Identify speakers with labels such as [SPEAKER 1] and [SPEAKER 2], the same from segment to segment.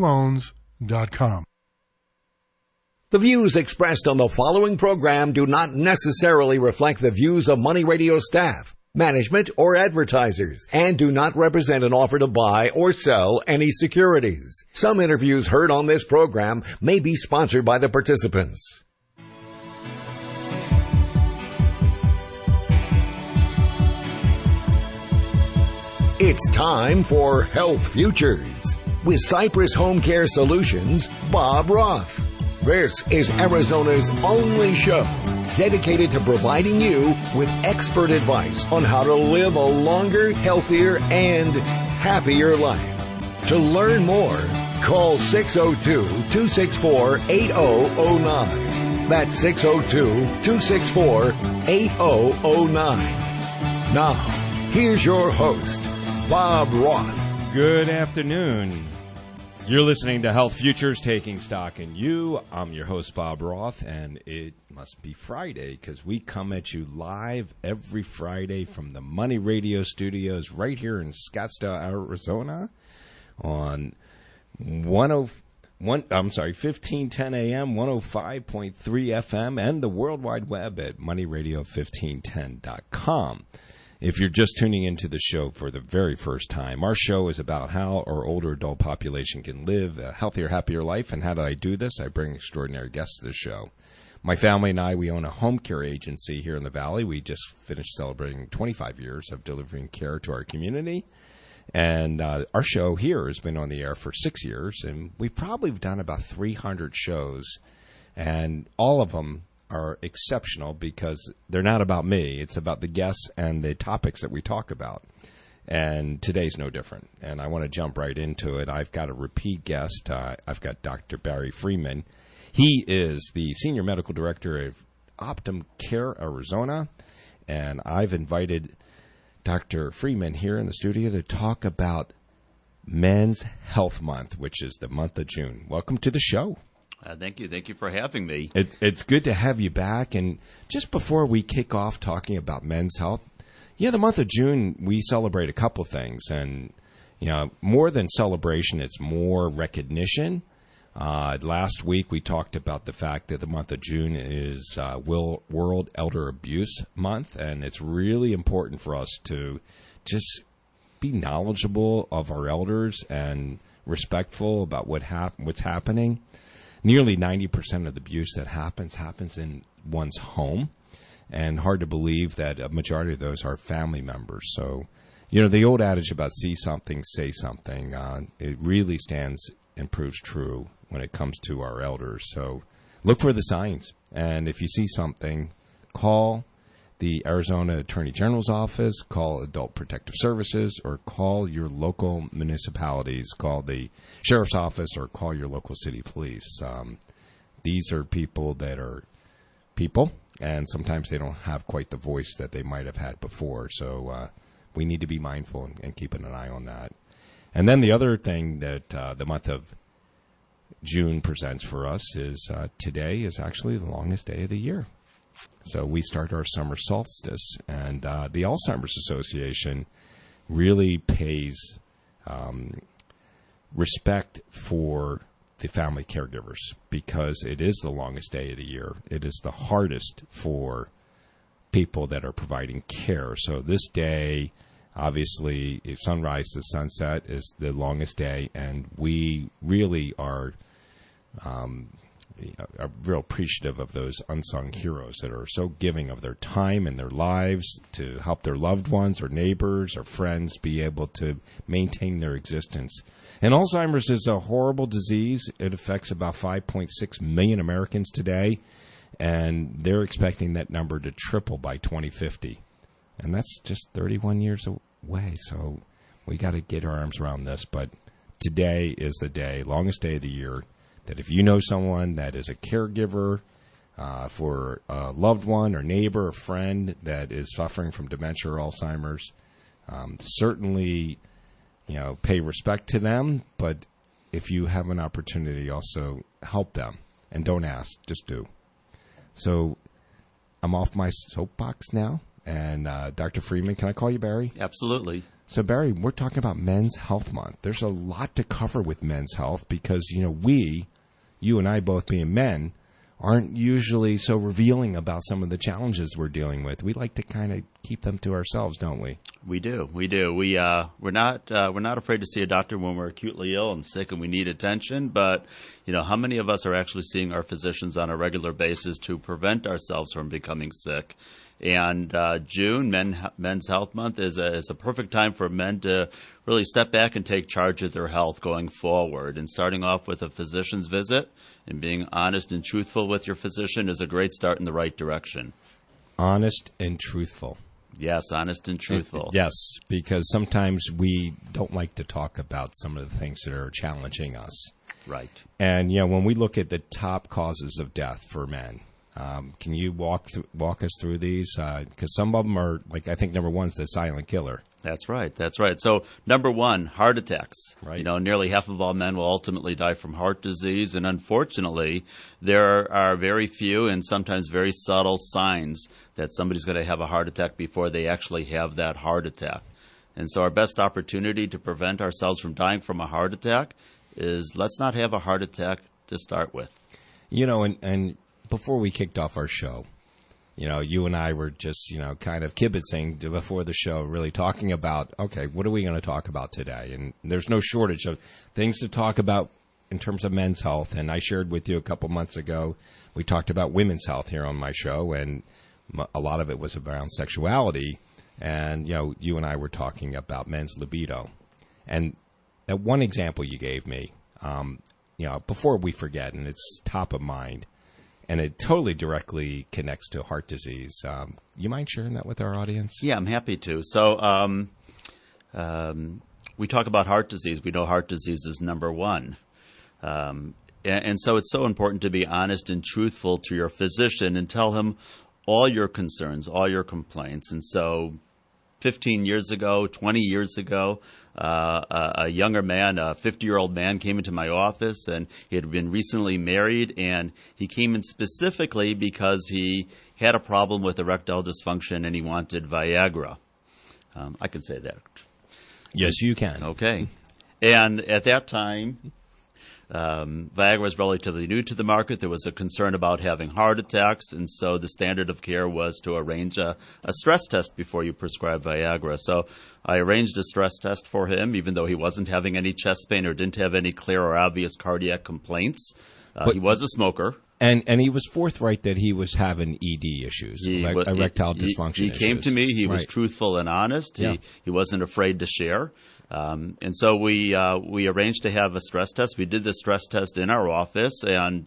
[SPEAKER 1] loans.com.
[SPEAKER 2] The views expressed on the following program do not necessarily reflect the views of Money Radio staff, management, or advertisers, and do not represent an offer to buy or sell any securities. Some interviews heard on this program may be sponsored by the participants. It's time for Health Futures with Cypress HomeCare Solutions, Bob Roth. This is Arizona's only show dedicated to providing you with expert advice on how to live a longer, healthier, and happier life. To learn more, call 602-264-8009. That's 602-264-8009. Now, here's your host, Bob Roth.
[SPEAKER 3] Good afternoon. You're listening to Health Futures, taking stock in you. I'm your host, Bob Roth, and it must be Friday because we come at you live every Friday from the Money Radio studios right here in Scottsdale, Arizona on 1510 AM, 105.3 FM, and the World Wide Web at moneyradio1510.com. If you're just tuning into the show for the very first time, our show is about how our older adult population can live a healthier, happier life. And how do I do this? I bring extraordinary guests to the show. My family and I, we own a home care agency here in the Valley. We just finished celebrating 25 years of delivering care to our community. And our show here has been on the air for 6 years. And we've probably done about 300 shows. And all of them are exceptional because they're not about me. It's about the guests and the topics that we talk about. And today's no different. And I want to jump right into it. I've got a repeat guest. I've got Dr. Barry Freeman. He is the Senior Medical Director of HomeCare, Arizona. And I've invited Dr. Freeman here in the studio to talk about Men's Health Month, which is the month of June. Welcome to the show.
[SPEAKER 4] Thank you. Thank you for having me.
[SPEAKER 3] It's good to have you back. And just before we kick off talking about men's health, the month of June, we celebrate a couple of things. And, more than celebration, it's more recognition. Last week, we talked about the fact that the month of June is World Elder Abuse Month. And it's really important for us to just be knowledgeable of our elders and respectful about what's happening. Nearly 90% of the abuse that happens in one's home, and hard to believe that a majority of those are family members. So, the old adage about see something, say something, it really stands and proves true when it comes to our elders. So look for the signs, and if you see something, call the Arizona Attorney General's office, call Adult Protective Services, or call your local municipalities, call the sheriff's office, or call your local city police. These are people that are people, and sometimes they don't have quite the voice that they might have had before. So we need to be mindful and keeping an eye on that. And then the other thing that the month of June presents for us is today is actually the longest day of the year. So we start our summer solstice, and the Alzheimer's Association really pays respect for the family caregivers because it is the longest day of the year. It is the hardest for people that are providing care. So this day, obviously, sunrise to sunset is the longest day, and we really are real appreciative of those unsung heroes that are so giving of their time and their lives to help their loved ones or neighbors or friends be able to maintain their existence. And Alzheimer's is a horrible disease. It affects about 5.6 million Americans today, and they're expecting that number to triple by 2050. And that's just 31 years away, so we got to get our arms around this. But today is the day, longest day of the year, that if you know someone that is a caregiver for a loved one or neighbor or friend that is suffering from dementia or Alzheimer's, certainly, pay respect to them. But if you have an opportunity, also help them. And don't ask, just do. So I'm off my soapbox now, And Dr. Freeman, can I call you Barry?
[SPEAKER 4] Absolutely.
[SPEAKER 3] So, Barry, we're talking about Men's Health Month. There's a lot to cover with men's health because, you and I both being men, aren't usually so revealing about some of the challenges we're dealing with. We like to kind of keep them to ourselves, don't we?
[SPEAKER 4] We do. We're not afraid to see a doctor when we're acutely ill and sick and we need attention. But how many of us are actually seeing our physicians on a regular basis to prevent ourselves from becoming sick? And June, Men's Health Month, is a perfect time for men to really step back and take charge of their health going forward. And starting off with a physician's visit and being honest and truthful with your physician is a great start in the right direction.
[SPEAKER 3] Honest and truthful.
[SPEAKER 4] Yes, honest and truthful.
[SPEAKER 3] Yes, because sometimes we don't like to talk about some of the things that are challenging us.
[SPEAKER 4] Right.
[SPEAKER 3] And, when we look at the top causes of death for men, can you walk us through these? Because some of them are, I think number one is the silent killer.
[SPEAKER 4] That's right. So number one, heart attacks.
[SPEAKER 3] Right.
[SPEAKER 4] Nearly half of all men will ultimately die from heart disease. And unfortunately, there are very few and sometimes very subtle signs that somebody's going to have a heart attack before they actually have that heart attack. And so our best opportunity to prevent ourselves from dying from a heart attack is let's not have a heart attack to start with.
[SPEAKER 3] And before we kicked off our show, you and I were just, kind of kibitzing before the show, really talking about, okay, what are we going to talk about today? And there's no shortage of things to talk about in terms of men's health. And I shared with you a couple months ago, we talked about women's health here on my show, and a lot of it was around sexuality. And, you and I were talking about men's libido. And that one example you gave me, before we forget, and it's top of mind, and it totally directly connects to heart disease. You mind sharing that with our audience?
[SPEAKER 4] Yeah, I'm happy to. So we talk about heart disease. We know heart disease is number one. And so it's so important to be honest and truthful to your physician and tell him all your concerns, all your complaints. And so 15 years ago, 20 years ago, a younger man, a 50-year-old man, came into my office, and he had been recently married, and he came in specifically because he had a problem with erectile dysfunction and he wanted Viagra. I can say that.
[SPEAKER 3] Yes, you can.
[SPEAKER 4] Okay. And at that time, Viagra was relatively new to the market. There was a concern about having heart attacks, and so the standard of care was to arrange a stress test before you prescribe Viagra. So I arranged a stress test for him, even though he wasn't having any chest pain or didn't have any clear or obvious cardiac complaints. But he was a smoker.
[SPEAKER 3] And he was forthright that he was having ED issues, erectile dysfunction
[SPEAKER 4] He came to me. He was truthful and honest.
[SPEAKER 3] Yeah.
[SPEAKER 4] He wasn't afraid to share. And so we arranged to have a stress test. We did the stress test in our office, and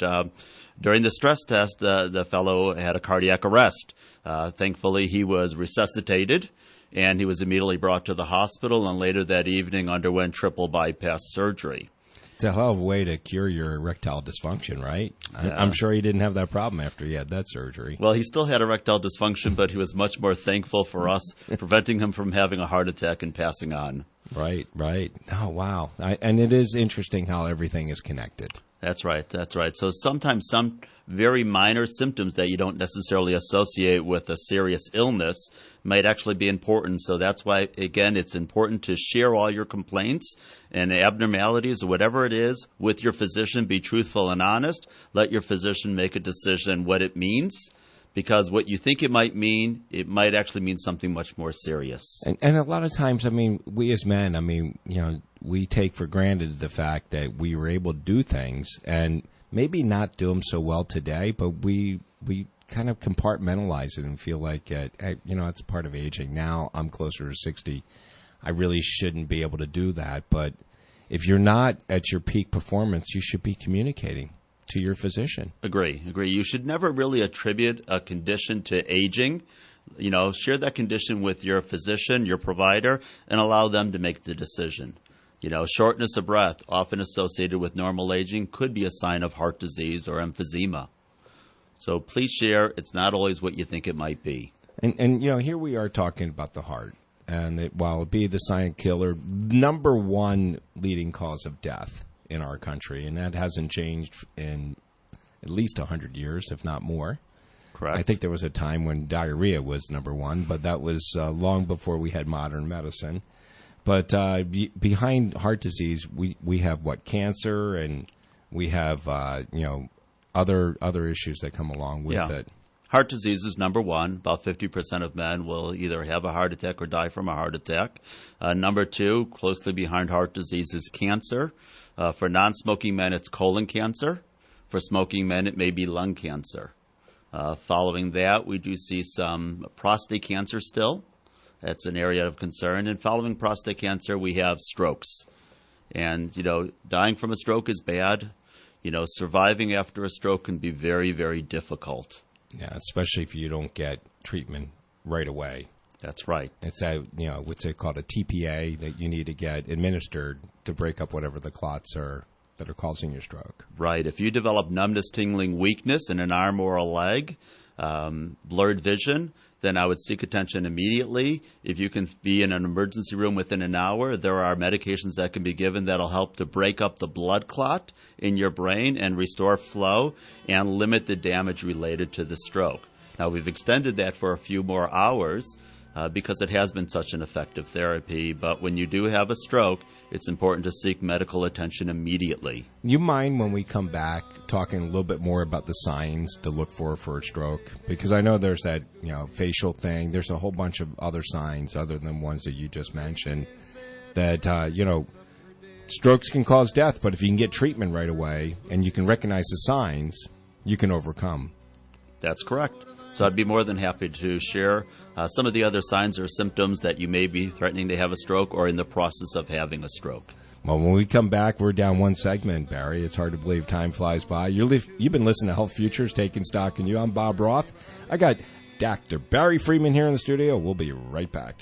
[SPEAKER 4] during the stress test, the fellow had a cardiac arrest. Thankfully, he was resuscitated, and he was immediately brought to the hospital, and later that evening underwent triple bypass surgery.
[SPEAKER 3] It's a hell of a way to cure your erectile dysfunction, right? I'm sure he didn't have that problem after he had that surgery.
[SPEAKER 4] Well, he still had erectile dysfunction, but he was much more thankful for us preventing him from having a heart attack and passing on.
[SPEAKER 3] Right. Oh, wow. And it is interesting how everything is connected.
[SPEAKER 4] That's right. So sometimes some very minor symptoms that you don't necessarily associate with a serious illness might actually be important. So that's why, again, it's important to share all your complaints and abnormalities, whatever it is, with your physician. Be truthful and honest. Let your physician make a decision what it means. Because what you think it might mean, it might actually mean something much more serious.
[SPEAKER 3] And a lot of times, we as men, we take for granted the fact that we were able to do things and maybe not do them so well today, but we kind of compartmentalize it and feel like, it's part of aging. Now I'm closer to 60. I really shouldn't be able to do that. But if you're not at your peak performance, you should be communicating to your physician.
[SPEAKER 4] Agree. You should never really attribute a condition to aging. Share that condition with your physician, your provider, and allow them to make the decision. Shortness of breath, often associated with normal aging, could be a sign of heart disease or emphysema. So please share. It's not always what you think it might be.
[SPEAKER 3] And here we are talking about the heart. And while it be the silent killer, number one leading cause of death in our country, and that hasn't changed in at least 100 years, if not more.
[SPEAKER 4] Correct.
[SPEAKER 3] I think there was a time when diarrhea was number one, but that was long before we had modern medicine. But behind heart disease, we have cancer, and we have other issues that come along with it.
[SPEAKER 4] Heart disease is number one. About 50% of men will either have a heart attack or die from a heart attack. Number two, closely behind heart disease, is cancer. For non-smoking men, it's colon cancer. For smoking men, it may be lung cancer. Following that, we do see some prostate cancer still. That's an area of concern. And following prostate cancer, we have strokes. And, dying from a stroke is bad. Surviving after a stroke can be very, very difficult.
[SPEAKER 3] Yeah, especially if you don't get treatment right away.
[SPEAKER 4] That's right.
[SPEAKER 3] It's what's it called, a TPA, that you need to get administered to break up whatever the clots are that are causing your stroke.
[SPEAKER 4] Right. If you develop numbness, tingling, weakness in an arm or a leg, blurred vision, then I would seek attention immediately. If you can be in an emergency room within an hour, there are medications that can be given that'll help to break up the blood clot in your brain and restore flow and limit the damage related to the stroke. Now, we've extended that for a few more hours because it has been such an effective therapy. But when you do have a stroke, it's important to seek medical attention immediately.
[SPEAKER 3] You mind when we come back talking a little bit more about the signs to look for a stroke? Because I know there's that facial thing. There's a whole bunch of other signs other than ones that you just mentioned that strokes can cause death. But if you can get treatment right away and you can recognize the signs, you can overcome.
[SPEAKER 4] That's correct. So I'd be more than happy to share some of the other signs or symptoms that you may be threatening to have a stroke or in the process of having a stroke.
[SPEAKER 3] Well, when we come back, we're down one segment, Barry. It's hard to believe time flies by. You've been listening to Health Futures, Taking Stock in You. I'm Bob Roth. I got Dr. Barry Freeman here in the studio. We'll be right back.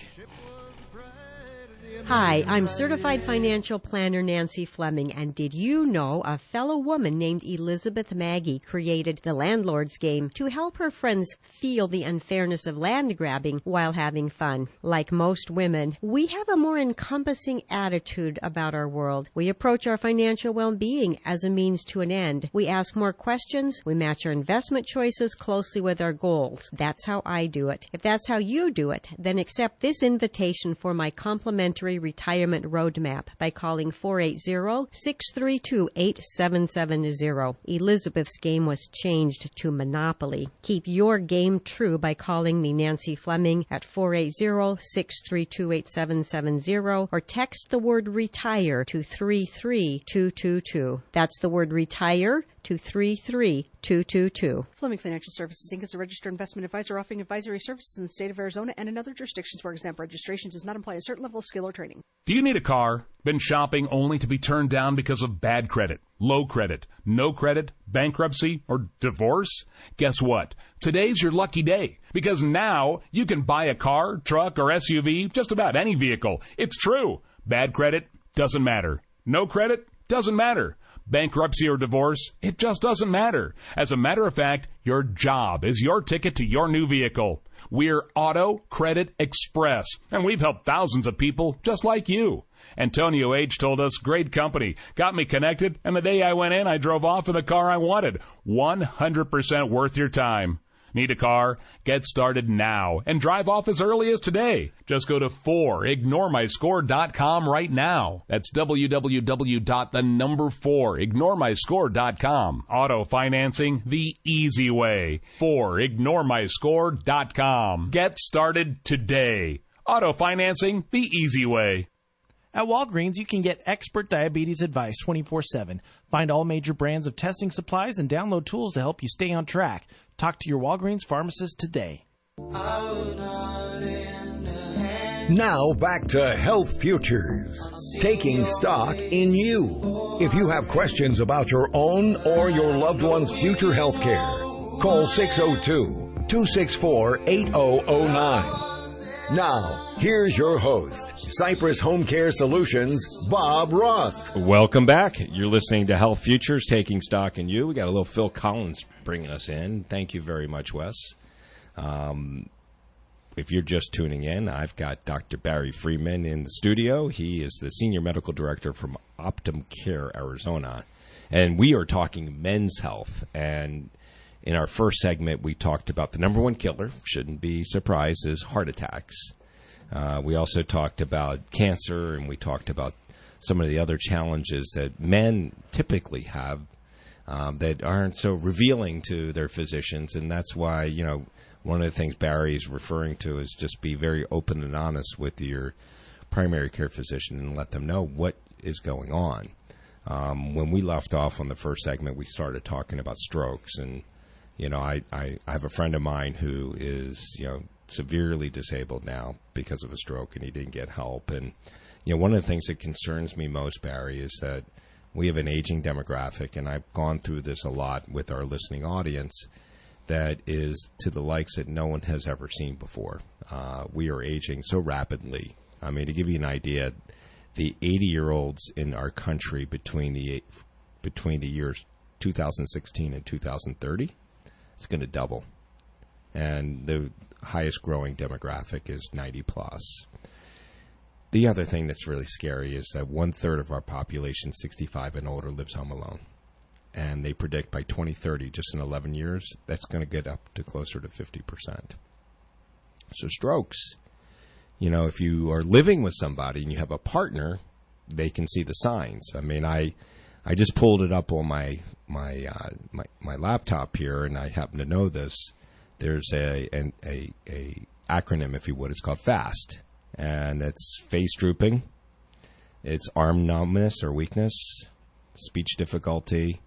[SPEAKER 1] Hi, I'm certified financial planner Nancy Fleming, and did you know a fellow woman named Elizabeth Maggie created the Landlord's Game to help her friends feel the unfairness of land grabbing while having fun? Like most women, we have a more encompassing attitude about our world. We approach our financial well-being as a means to an end. We ask more questions. We match our investment choices closely with our goals. That's how I do it. If that's how you do it, then accept this invitation for my complimentary retirement roadmap by calling 480-632-8770. Elizabeth's game was changed to Monopoly. Keep your game true by calling me, Nancy Fleming, at 480-632-8770 or text the word RETIRE to 33222. That's the word RETIRE to 33222.
[SPEAKER 5] Fleming Financial Services, Inc. is a registered investment advisor offering advisory services in the state of Arizona and in other jurisdictions where exempt registration does not imply a certain level of skill or training.
[SPEAKER 6] Do you need a car? Been shopping only to be turned down because of bad credit, low credit, no credit, bankruptcy, or divorce? Guess what? Today's your lucky day, because now you can buy a car, truck, or SUV, just about any vehicle. It's true. Bad credit doesn't matter. No credit doesn't matter. Bankruptcy or divorce, it just doesn't matter. As a matter of fact, your job is your ticket to your new vehicle. We're Auto Credit Express, and we've helped thousands of people just like you. Antonio H. told us, great company, got me connected, and the day I went in, I drove off in the car I wanted. 100% worth your time. Need a car? Get started now and drive off as early as today. Just go to 4ignoremyscore.com right now. That's www.4ignoremyscore.com. Auto financing the easy way. 4ignoremyscore.com. Get started today. Auto financing the easy way.
[SPEAKER 7] At Walgreens, you can get expert diabetes advice 24/7. Find all major brands of testing supplies and download tools to help you stay on track. Talk to your Walgreens pharmacist today.
[SPEAKER 2] Now back to Health Futures, taking stock in you. If you have questions about your own or your loved one's future health care, call 602-264-8009. Now, here's your host, Cypress HomeCare Solutions, Bob Roth.
[SPEAKER 3] Welcome back. You're listening to Health Futures, Taking Stock in You. We got a little Phil Collins bringing us in. Thank you very much, Wes. If you're just tuning in, I've got Dr. Barry Freeman in the studio. He is the Senior Medical Director from HomeCare, Arizona. And we are talking men's health. And In our first segment, we talked about the number one killer, shouldn't be surprised, is heart attacks. We also talked about cancer, and we talked about some of the other challenges that men typically have that aren't so revealing to their physicians. And that's why, one of the things Barry is referring to is just be very open and honest with your primary care physician and let them know what is going on. When we left off on the first segment, we started talking about strokes. And, I have a friend of mine who is, severely disabled now because of a stroke, and he didn't get help. And, one of the things that concerns me most, Barry, is that we have an aging demographic, and I've gone through this a lot with our listening audience, that is to the likes that no one has ever seen before. We are aging so rapidly. I mean, to give you an idea, the 80-year-olds in our country between the years 2016 and 2030, it's going to double. And the highest growing demographic is 90 plus. The other thing that's really scary is that 1/3 of our population, 65 and older, lives home alone. And they predict by 2030, just in 11 years, that's going to get up to closer to 50%. So strokes, if you are living with somebody and you have a partner, they can see the signs. I mean, I just pulled it up on my laptop here, and I happen to know this. There's a acronym, if you would. It's called FAST. And it's face drooping, it's arm numbness or weakness, speech difficulty,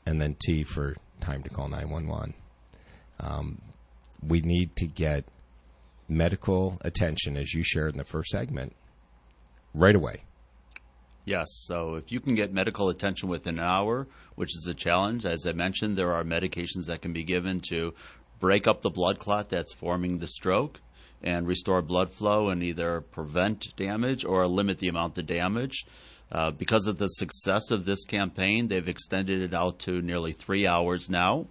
[SPEAKER 3] and then T for time to call 911. We need to get medical attention, as you shared in the first segment, right away.
[SPEAKER 4] Yes, so if you can get medical attention within an hour, which is a challenge, as I mentioned, there are medications that can be given to break up the blood clot that's forming the stroke and restore blood flow and either prevent damage or limit the amount of damage. Because of the success of this campaign, they've extended it out to nearly 3 hours now.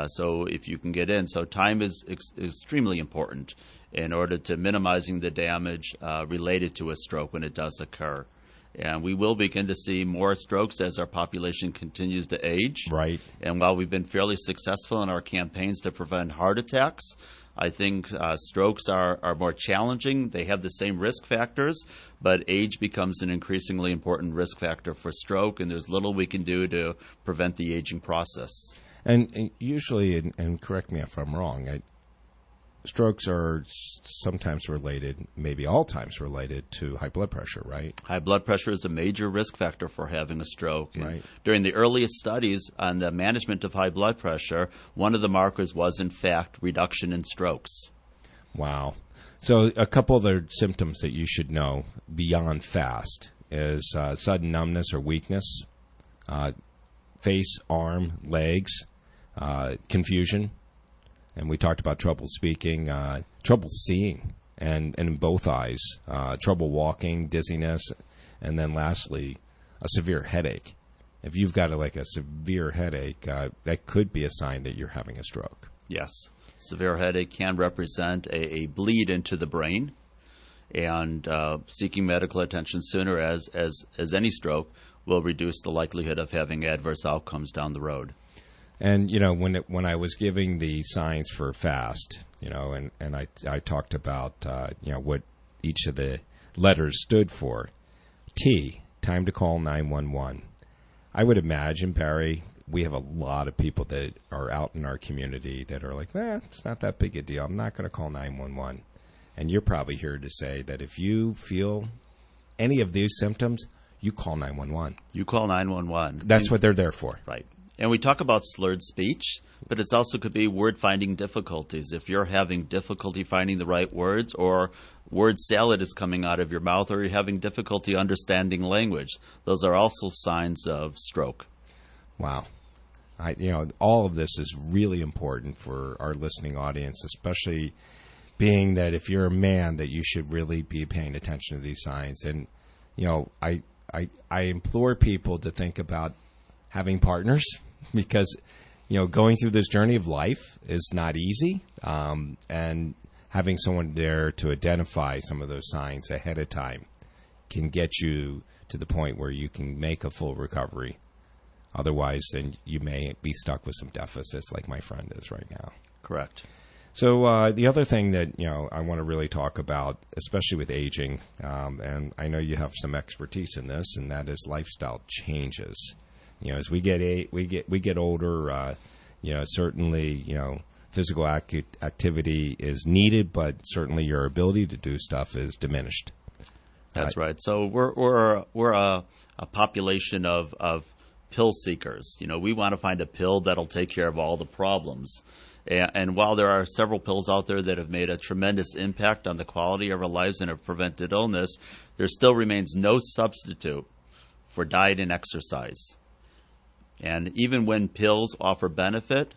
[SPEAKER 4] So if you can get in. So time is extremely important in order to minimizing the damage related to a stroke when it does occur. And we will begin to see more strokes as our population continues to age.
[SPEAKER 3] Right.
[SPEAKER 4] And while we've been fairly successful in our campaigns to prevent heart attacks, I think strokes are more challenging. They have the same risk factors, but age becomes an increasingly important risk factor for stroke, and there's little we can do to prevent the aging process.
[SPEAKER 3] And usually, and correct me if I'm wrong, strokes are sometimes related, maybe all times related, to high blood pressure, right?
[SPEAKER 4] High blood pressure is a major risk factor for having a stroke.
[SPEAKER 3] Right.
[SPEAKER 4] During the earliest studies on the management of high blood pressure, one of the markers was, in fact, reduction in strokes.
[SPEAKER 3] Wow. So a couple of the symptoms that you should know beyond FAST is sudden numbness or weakness, face, arm, legs, confusion. And we talked about trouble speaking, trouble seeing, and in both eyes, trouble walking, dizziness, and then lastly, a severe headache. If you've got a severe headache, that could be a sign that you're having a stroke.
[SPEAKER 4] Yes. Severe headache can represent a bleed into the brain, and seeking medical attention sooner as any stroke will reduce the likelihood of having adverse outcomes down the road.
[SPEAKER 3] And, when I was giving the signs for FAST, and I talked about, what each of the letters stood for. T, time to call 911. I would imagine, Barry, we have a lot of people that are out in our community that are like, it's not that big a deal. I'm not going to call 911. And you're probably here to say that if you feel any of these symptoms, you call 911.
[SPEAKER 4] You call 911.
[SPEAKER 3] That's what they're there for.
[SPEAKER 4] Right. And we talk about slurred speech, but it also could be word-finding difficulties. If you're having difficulty finding the right words, or word salad is coming out of your mouth, or you're having difficulty understanding language, those are also signs of stroke.
[SPEAKER 3] Wow. All of this is really important for our listening audience, especially being that if you're a man, that you should really be paying attention to these signs. And, I implore people to think about having partners, because, going through this journey of life is not easy, and having someone there to identify some of those signs ahead of time can get you to the point where you can make a full recovery Otherwise, then you may be stuck with some deficits like my friend is right now.
[SPEAKER 4] Correct.
[SPEAKER 3] So the other thing that I want to really talk about, especially with aging, and I know you have some expertise in this, and that is lifestyle changes. As we get older, certainly physical activity is needed, but certainly your ability to do stuff is diminished.
[SPEAKER 4] That's right. So we're a population of pill seekers. We want to find a pill that'll take care of all the problems. And while there are several pills out there that have made a tremendous impact on the quality of our lives and have prevented illness, there still remains no substitute for diet and exercise. And even when pills offer benefit,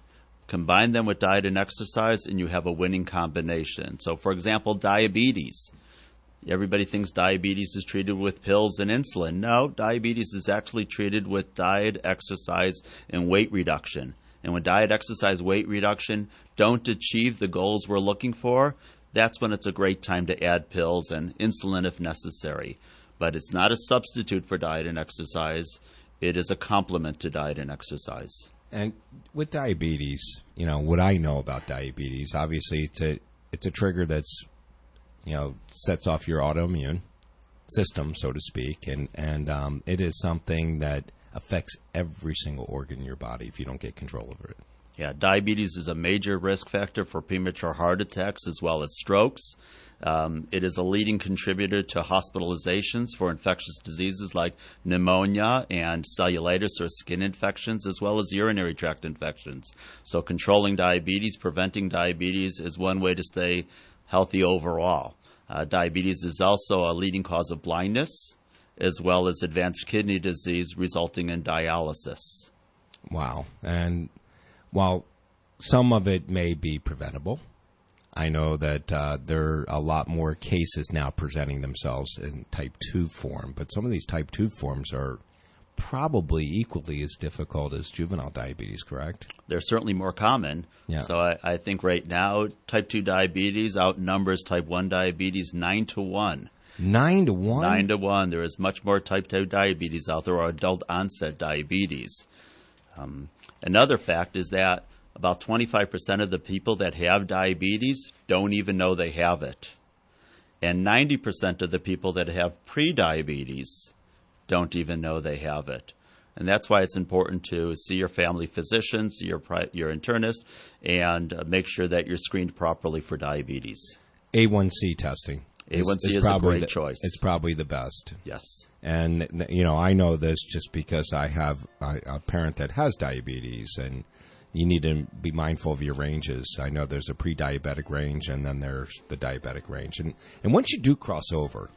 [SPEAKER 4] combine them with diet and exercise, and you have a winning combination. So, for example, diabetes. Everybody thinks diabetes is treated with pills and insulin. No, diabetes is actually treated with diet, exercise, and weight reduction. And when diet, exercise, weight reduction don't achieve the goals we're looking for, that's when it's a great time to add pills and insulin if necessary. But it's not a substitute for diet and exercise. It is a complement to diet and exercise.
[SPEAKER 3] And with diabetes, what I know about diabetes, obviously it's a trigger that's sets off your autoimmune system, so to speak, and it is something that affects every single organ in your body if you don't get control over it.
[SPEAKER 4] Yeah, diabetes is a major risk factor for premature heart attacks as well as strokes. It is a leading contributor to hospitalizations for infectious diseases like pneumonia and cellulitis or skin infections, as well as urinary tract infections. So controlling diabetes, preventing diabetes is one way to stay healthy overall. Diabetes is also a leading cause of blindness, as well as advanced kidney disease resulting in dialysis.
[SPEAKER 3] Wow. And while some of it may be preventable, I know that there are a lot more cases now presenting themselves in type 2 form, but some of these type 2 forms are probably equally as difficult as juvenile diabetes, correct?
[SPEAKER 4] They're certainly more common.
[SPEAKER 3] Yeah.
[SPEAKER 4] So I think right now type 2 diabetes outnumbers type 1 diabetes 9 to 1.
[SPEAKER 3] 9 to 1?
[SPEAKER 4] 9 to 1. There is much more type 2 diabetes out there, or adult onset diabetes. Another fact is that about 25% of the people that have diabetes don't even know they have it. And 90% of the people that have pre-diabetes don't even know they have it. And that's why it's important to see your family physician, see your internist, and make sure that you're screened properly for diabetes.
[SPEAKER 3] A1C testing.
[SPEAKER 4] A1C is a great choice.
[SPEAKER 3] It's probably the best.
[SPEAKER 4] Yes.
[SPEAKER 3] And, I know this just because I have a parent that has diabetes, and you need to be mindful of your ranges. I know there's a pre-diabetic range, and then there's the diabetic range. And once you do cross over,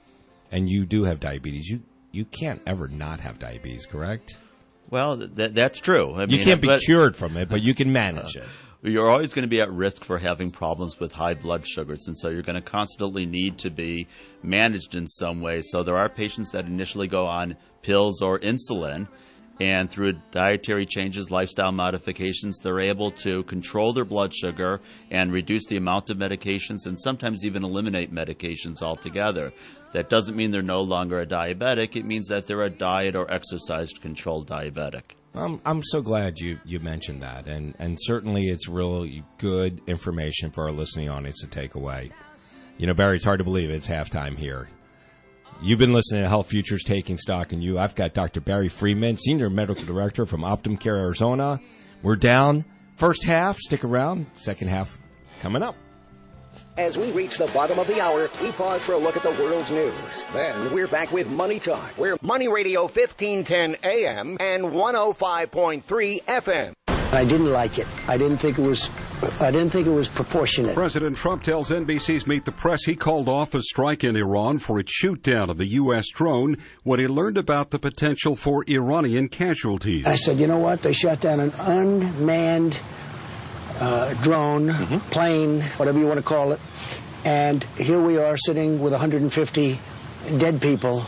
[SPEAKER 3] and you do have diabetes, you can't ever not have diabetes, correct?
[SPEAKER 4] Well, that's true.
[SPEAKER 3] You can't be cured from it, but you can manage it.
[SPEAKER 4] You're always going to be at risk for having problems with high blood sugars, and so you're going to constantly need to be managed in some way. So there are patients that initially go on pills or insulin, and through dietary changes, lifestyle modifications, they're able to control their blood sugar and reduce the amount of medications, and sometimes even eliminate medications altogether. That doesn't mean they're no longer a diabetic. It means that they're a diet or exercise-controlled diabetic.
[SPEAKER 3] I'm so glad you mentioned that, and certainly it's really good information for our listening audience to take away. Barry, it's hard to believe it's halftime here. You've been listening to Health Futures Taking Stock in You. I've got Dr. Barry Freeman, Senior Medical Director from HomeCare, Arizona. We're down. First half, stick around. Second half coming up.
[SPEAKER 2] As we reach the bottom of the hour, we pause for a look at the world's news. Then we're back with Money Talk. We're Money Radio 1510 AM and 105.3 FM.
[SPEAKER 8] I didn't like it. I didn't think it was proportionate.
[SPEAKER 9] President Trump tells NBC's Meet the Press he called off a strike in Iran for its shoot-down of the U.S. drone when he learned about the potential for Iranian casualties.
[SPEAKER 8] I said, you know what? They shot down an unmanned drone, plane, whatever you want to call it. And here we are sitting with 150 dead people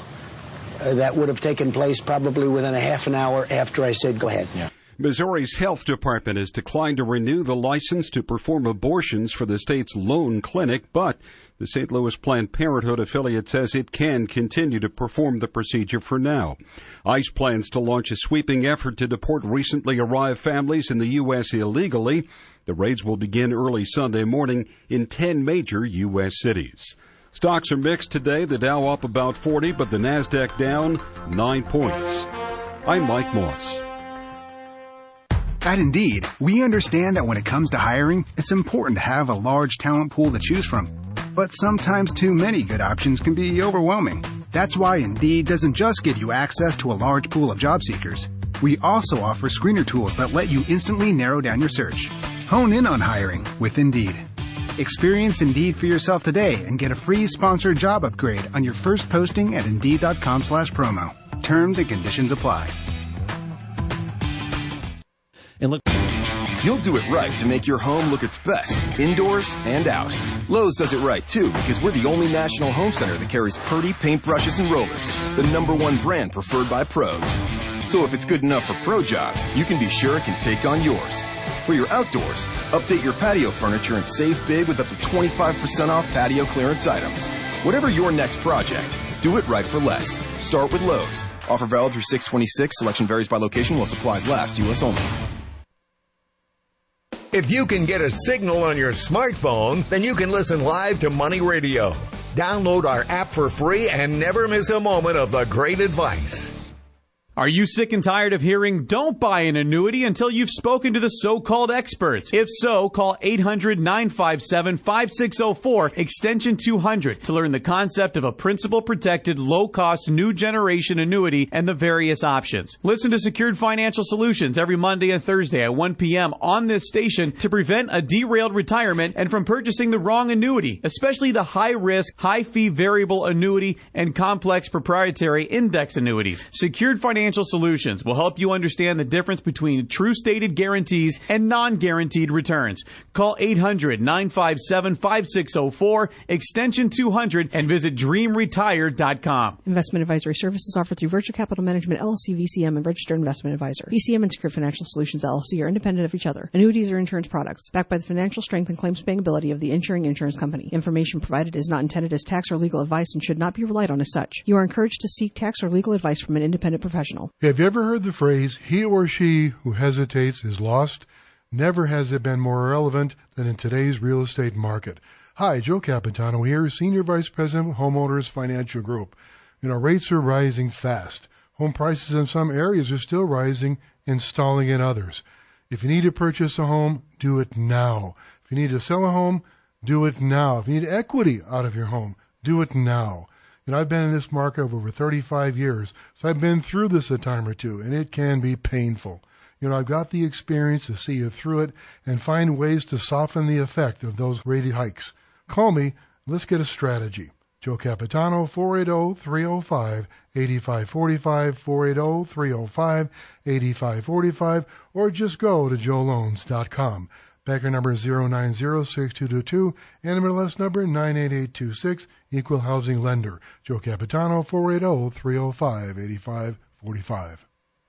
[SPEAKER 8] that would have taken place probably within a half an hour after I said, go ahead.
[SPEAKER 3] Yeah.
[SPEAKER 9] Missouri's health department has declined to renew the license to perform abortions for the state's lone clinic, but the St. Louis Planned Parenthood affiliate says it can continue to perform the procedure for now. ICE plans to launch a sweeping effort to deport recently arrived families in the U.S. illegally. The raids will begin early Sunday morning in 10 major U.S. cities. Stocks are mixed today. The Dow up about 40, but the Nasdaq down 9 points. I'm Mike Moss.
[SPEAKER 10] At Indeed, we understand that when it comes to hiring, it's important to have a large talent pool to choose from. But sometimes too many good options can be overwhelming. That's why Indeed doesn't just give you access to a large pool of job seekers. We also offer screener tools that let you instantly narrow down your search. Hone in on hiring with Indeed. Experience Indeed for yourself today and get a free sponsored job upgrade on your first posting at Indeed.com/promo. Terms and conditions apply.
[SPEAKER 11] And look, you'll do it right to make your home look its best, indoors and out. Lowe's does it right, too, because we're the only national home center that carries Purdy paintbrushes and rollers, the #1 brand preferred by pros. So if it's good enough for pro jobs, you can be sure it can take on yours. For your outdoors, update your patio furniture and save big with up to 25% off patio clearance items. Whatever your next project, do it right for less. Start with Lowe's. Offer valid through 6/26. Selection varies by location while supplies last. U.S. only.
[SPEAKER 2] If you can get a signal on your smartphone, then you can listen live to Money Radio. Download our app for free and never miss a moment of the great advice.
[SPEAKER 12] Are you sick and tired of hearing, don't buy an annuity until you've spoken to the so-called experts? If so, call 800-957-5604, extension 200, to learn the concept of a principal-protected, low-cost, new generation annuity and the various options. Listen to Secured Financial Solutions every Monday and Thursday at 1 p.m. on this station to prevent a derailed retirement and from purchasing the wrong annuity, especially the high-risk, high-fee variable annuity and complex proprietary index annuities. Secured Financial Solutions will help you understand the difference between true stated guarantees and non-guaranteed returns. Call 800-957-5604, extension 200, and visit dreamretire.com.
[SPEAKER 5] Investment advisory services offered through Virtue Capital Management, LLC, VCM, and Registered Investment Advisor. VCM and Secured Financial Solutions, LLC are independent of each other. Annuities are insurance products, backed by the financial strength and claims-paying ability of the insuring insurance company. Information provided is not intended as tax or legal advice and should not be relied on as such. You are encouraged to seek tax or legal advice from an independent professional.
[SPEAKER 13] Have you ever heard the phrase, he or she who hesitates is lost? Never has it been more relevant than in today's real estate market. Hi, Joe Capitano here, Senior Vice President of Homeowners Financial Group. Rates are rising fast. Home prices in some areas are still rising and stalling in others. If you need to purchase a home, do it now. If you need to sell a home, do it now. If you need equity out of your home, do it now. I've been in this market over 35 years, so I've been through this a time or two, and it can be painful. I've got the experience to see you through it and find ways to soften the effect of those rate hikes. Call me. Let's get a strategy. Joe Capitano, 480-305-8545, 480-305-8545, or just go to joeloans.com. Banker number 0906222, and MLS number 98826, Equal Housing Lender. Joe Capitano, 480-305-8545.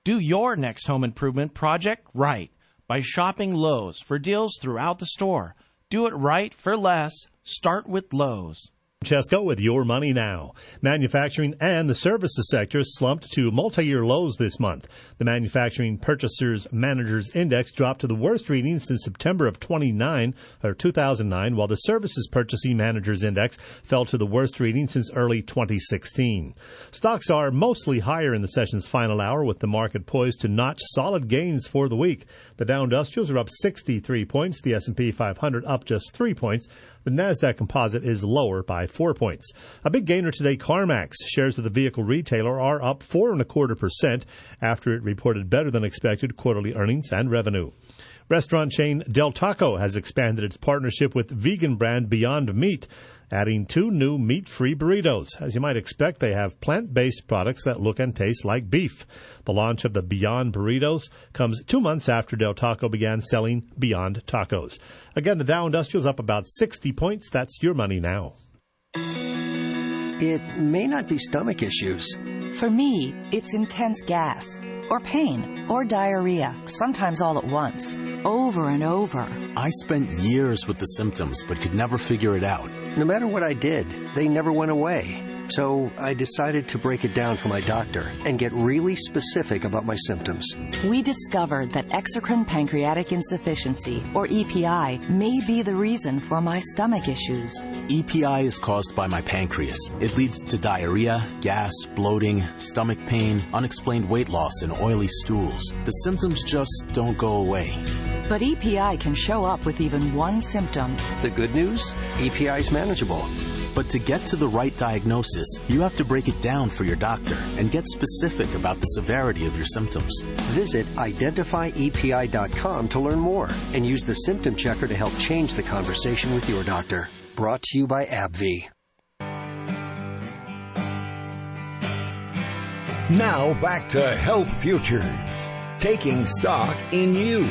[SPEAKER 7] Do your next home improvement project right by shopping Lowe's for deals throughout the store. Do it right for less. Start with Lowe's.
[SPEAKER 14] Chesco with Your Money Now. Manufacturing and the services sector slumped to multi-year lows this month. The Manufacturing Purchasers Managers Index dropped to the worst reading since September of 2009, while the Services Purchasing Managers Index fell to the worst reading since early 2016. Stocks are mostly higher in the session's final hour, with the market poised to notch solid gains for the week. The Dow Industrials are up 63 points, the S&P 500 up just 3 points. The Nasdaq Composite is lower by 4 points. A big gainer today, CarMax. Shares of the vehicle retailer are up 4.25% after it reported better than expected quarterly earnings and revenue. Restaurant chain Del Taco has expanded its partnership with vegan brand Beyond Meat, adding 2 new meat-free burritos. As you might expect, they have plant-based products that look and taste like beef. The launch of the Beyond Burritos comes 2 months after Del Taco began selling Beyond Tacos. Again, the Dow Industrial's up about 60 points. That's Your Money Now.
[SPEAKER 15] It may not be stomach issues.
[SPEAKER 16] For me, it's intense gas.
[SPEAKER 15] or pain, or diarrhea, sometimes all at once, over and over.
[SPEAKER 16] I spent years with the symptoms, but could never figure it out.
[SPEAKER 17] No matter what I did, they never went away. So I decided to break it down for my doctor and get really specific about my symptoms.
[SPEAKER 15] We discovered that exocrine pancreatic insufficiency, or EPI, may be the reason for my stomach issues.
[SPEAKER 16] EPI is caused by my pancreas. It leads to diarrhea, gas, bloating, stomach pain, unexplained weight loss, and oily stools. The symptoms just don't go away.
[SPEAKER 15] But EPI can show up with even one symptom.
[SPEAKER 17] The good news? EPI is manageable.
[SPEAKER 16] But to get to the right diagnosis, you have to break it down for your doctor and get specific about the severity of your symptoms.
[SPEAKER 17] Visit identifyepi.com to learn more and use the symptom checker to help change the conversation with your doctor. Brought to you by AbbVie.
[SPEAKER 2] Now back to Health Futures, taking stock in you.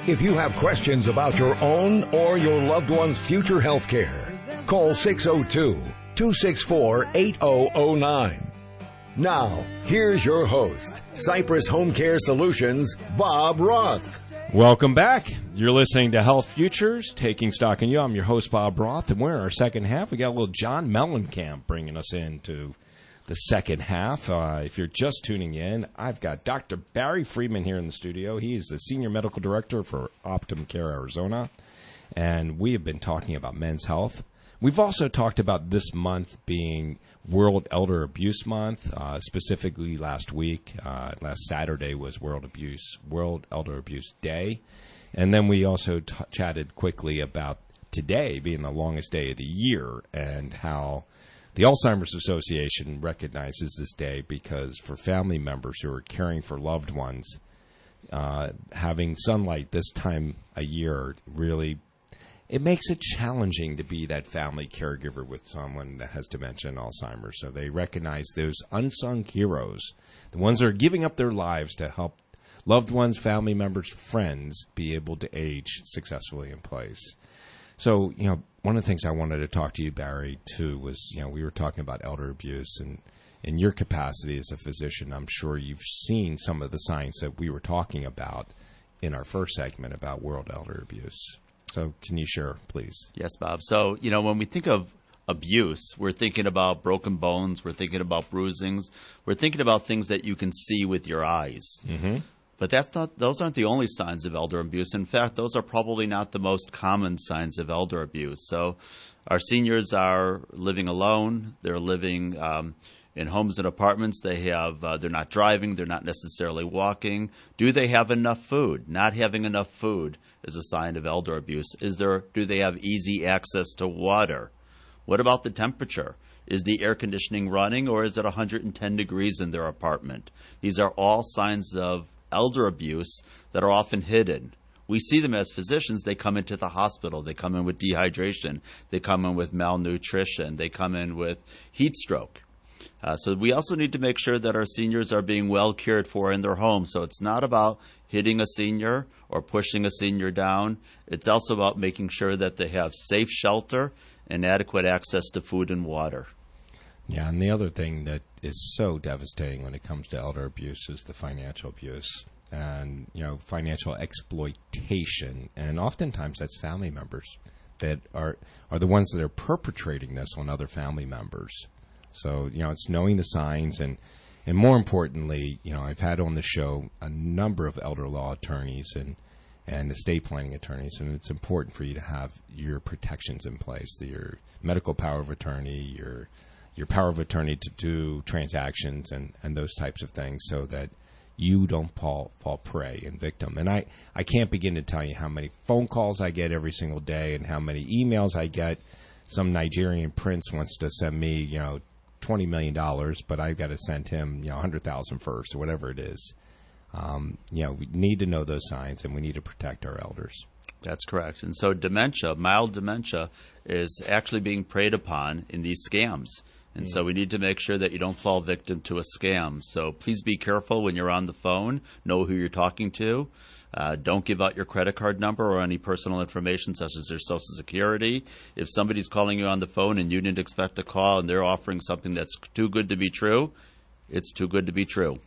[SPEAKER 2] If you have questions about your own or your loved one's future health care, call 602-264-8009. Now, here's your host, Cypress HomeCare Solutions, Bob Roth.
[SPEAKER 3] Welcome back. You're listening to Health Futures, Taking Stock in You. I'm your host, Bob Roth, and we're in our second half. We got a little John Mellencamp bringing us into the second half. If you're just tuning in, I've got Dr. Barry Freeman here in the studio. He is the Senior Medical Director for HomeCare Arizona, and we have been talking about men's health. We've also talked about this month being World Elder Abuse Month. Specifically last week, last Saturday was World Elder Abuse Day. And then we also chatted quickly about today being the longest day of the year and how the Alzheimer's Association recognizes this day because for family members who are caring for loved ones, having sunlight this time a year really, it makes it challenging to be that family caregiver with someone that has dementia and Alzheimer's. So they recognize those unsung heroes, the ones that are giving up their lives to help loved ones, family members, friends be able to age successfully in place. So, one of the things I wanted to talk to you, Barry, too, was, we were talking about elder abuse, and in your capacity as a physician, I'm sure you've seen some of the signs that we were talking about in our first segment about World Elder Abuse. So can you share, please?
[SPEAKER 4] Yes, Bob. So, when we think of abuse, we're thinking about broken bones, we're thinking about bruisings, we're thinking about things that you can see with your eyes.
[SPEAKER 3] Mm-hmm.
[SPEAKER 4] But those aren't the only signs of elder abuse. In fact, those are probably not the most common signs of elder abuse. So our seniors are living alone. They're living in homes and apartments. They're not driving. They're not necessarily walking. Do they have enough food? Not having enough food is a sign of elder abuse. Do they have easy access to water? What about the temperature? Is the air conditioning running, or is it 110 degrees in their apartment? These are all signs of elder abuse that are often hidden. We see them as physicians. They come into the hospital. They come in with dehydration. They come in with malnutrition. They come in with heat stroke. So we also need to make sure that our seniors are being well cared for in their home. So it's not about hitting a senior or pushing a senior down. It's also about making sure that they have safe shelter and adequate access to food and water.
[SPEAKER 3] Yeah, and the other thing that is so devastating when it comes to elder abuse is the financial abuse and, financial exploitation. And oftentimes that's family members that are the ones that are perpetrating this on other family members. So, it's knowing the signs and more importantly, I've had on the show a number of elder law attorneys and estate planning attorneys, and it's important for you to have your protections in place, your medical power of attorney, your power of attorney to do transactions and those types of things so that you don't fall prey and victim. And I can't begin to tell you how many phone calls I get every single day and how many emails I get. Some Nigerian prince wants to send me, $20 million, but I've got to send him, $100,000 first or whatever it is. We need to know those signs and we need to protect our elders.
[SPEAKER 4] That's correct. And so mild dementia, is actually being preyed upon in these scams. And so we need to make sure that you don't fall victim to a scam. So please be careful when you're on the phone. Know who you're talking to. Don't give out your credit card number or any personal information such as your Social Security. If somebody's calling you on the phone and you didn't expect a call and they're offering something that's too good to be true, it's too good to be true.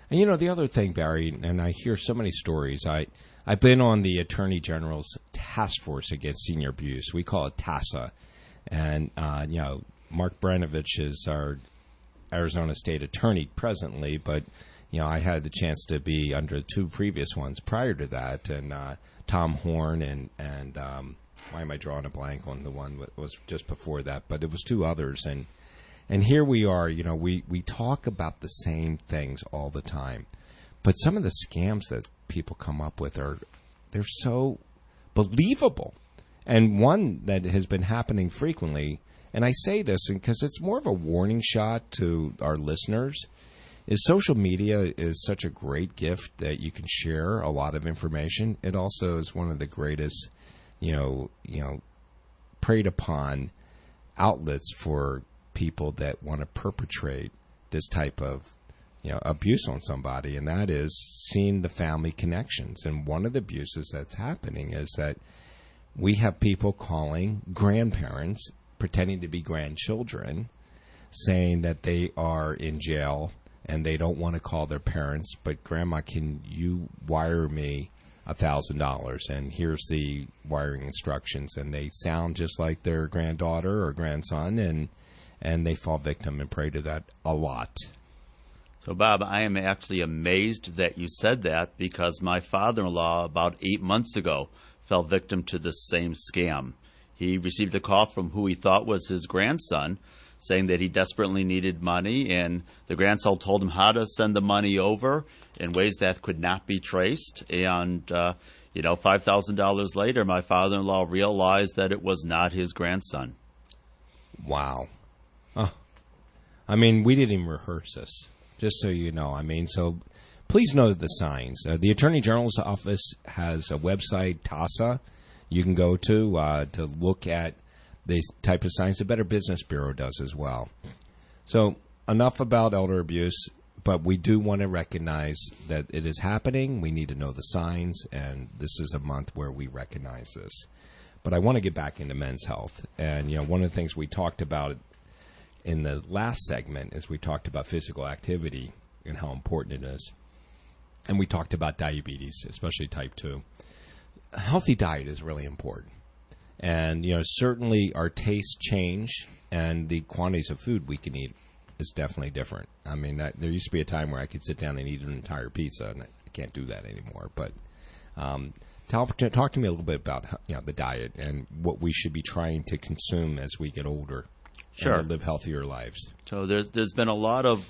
[SPEAKER 3] And you know, the other thing, Barry, and I hear so many stories. I've been on the Attorney General's Task Force Against Senior Abuse. We call it TASA. And, you know, Mark Branovich is our Arizona State Attorney presently, but, you know, I had the chance to be under 2 previous ones prior to that, and Tom Horn and why am I drawing a blank on the one that was just before that? But it was 2 others, and here we are. You know, we talk about the same things all the time, but some of the scams that people come up with they're so believable, and one that has been happening frequently. And I say this because it's more of a warning shot to our listeners, is social media is such a great gift that you can share a lot of information. It also is one of the greatest, you know, preyed upon outlets for people that want to perpetrate this type of, you know, abuse on somebody, and that is seeing the family connections. And one of the abuses that's happening is that we have people calling grandparents, pretending to be grandchildren, saying that they are in jail and they don't want to call their parents, but Grandma, can you wire me $1,000? And here's the wiring instructions, and they sound just like their granddaughter or grandson, and they fall victim and prey to that a lot.
[SPEAKER 4] So, Bob, I am actually amazed that you said that, because my father-in-law about 8 months ago fell victim to this same scam. He received a call from who he thought was his grandson, saying that he desperately needed money, and the grandson told him how to send the money over in ways that could not be traced. And, you know, $5,000 later, my father-in-law realized that it was not his grandson.
[SPEAKER 3] Wow. Oh. I mean, we didn't even rehearse this, just so you know. I mean, so please know the signs. The Attorney General's office has a website, TASA, you can go to look at these type of signs. The Better Business Bureau does as well. So enough about elder abuse, but we do want to recognize that it is happening. We need to know the signs, and this is a month where we recognize this. But I want to get back into men's health. And, you know, one of the things we talked about in the last segment is we talked about physical activity and how important it is. And we talked about diabetes, especially type 2. A healthy diet is really important. And, you know, certainly our tastes change, and the quantities of food we can eat is definitely different. I mean, there used to be a time where I could sit down and eat an entire pizza, and I can't do that anymore. But talk to me a little bit about, you know, the diet and what we should be trying to consume as we get older.
[SPEAKER 4] Sure.
[SPEAKER 3] And live healthier lives.
[SPEAKER 4] So there's been a lot of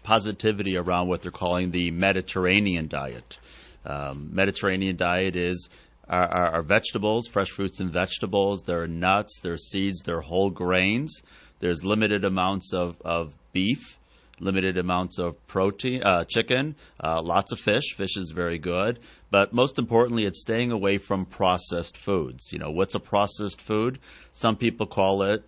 [SPEAKER 4] positivity around what they're calling the Mediterranean diet. Mediterranean diet is our vegetables, fresh fruits and vegetables. There are nuts, there are seeds, there are whole grains. There's limited amounts of beef, limited amounts of protein, chicken, lots of fish. Fish is very good. But most importantly, it's staying away from processed foods. You know, what's a processed food? Some people call it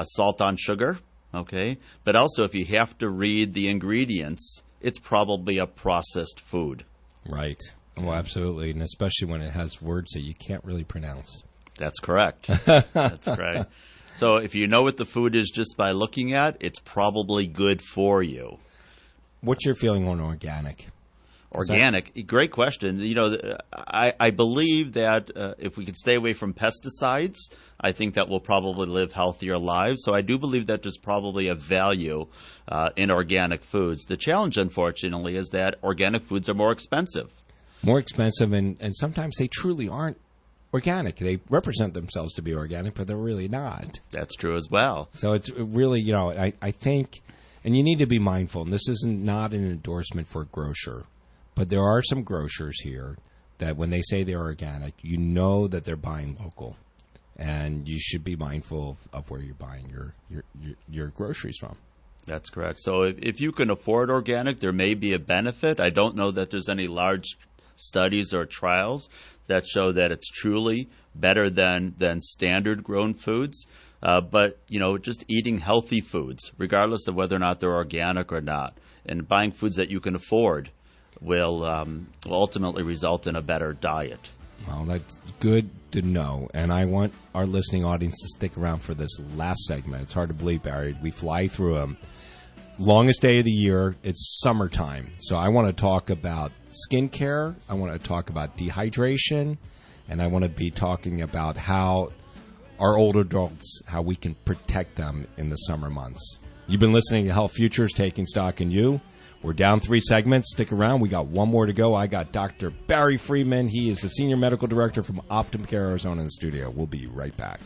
[SPEAKER 4] salt on sugar, okay? But also, if you have to read the ingredients, it's probably a processed food.
[SPEAKER 3] Right. Well, absolutely, and especially when it has words that you can't really pronounce.
[SPEAKER 4] That's correct. That's correct. So if you know what the food is just by looking at, it's probably good for you.
[SPEAKER 3] What's your feeling on organic?
[SPEAKER 4] Organic, great question. You know, I believe that if we could stay away from pesticides, I think that we'll probably live healthier lives. So I do believe that there's probably a value in organic foods. The challenge, unfortunately, is that organic foods are more expensive.
[SPEAKER 3] More expensive, and sometimes they truly aren't organic. They represent themselves to be organic, but they're really not.
[SPEAKER 4] That's true as well.
[SPEAKER 3] So it's really, you know, I think, and you need to be mindful, and this is not an endorsement for a grocer, but there are some grocers here that when they say they're organic, you know that they're buying local, and you should be mindful of where you're buying your groceries from.
[SPEAKER 4] That's correct. So if you can afford organic, there may be a benefit. I don't know that there's any large studies or trials that show that it's truly better than standard grown foods. But, you know, just eating healthy foods, regardless of whether or not they're organic or not, and buying foods that you can afford will ultimately result in a better diet.
[SPEAKER 3] Well, that's good to know. And I want our listening audience to stick around for this last segment. It's hard to believe, Barry. We fly through them. longest day of the year. It's summertime. So I want to talk about skincare. I want to talk about dehydration. And I want to be talking about how our older adults, how we can protect them in the summer months. You've been listening to Health Futures, Taking Stock in You. We're down 3 segments. Stick around. We got one more to go. I got Dr. Barry Freeman. He is the Senior Medical Director from HomeCare, Arizona in the studio. We'll be right back.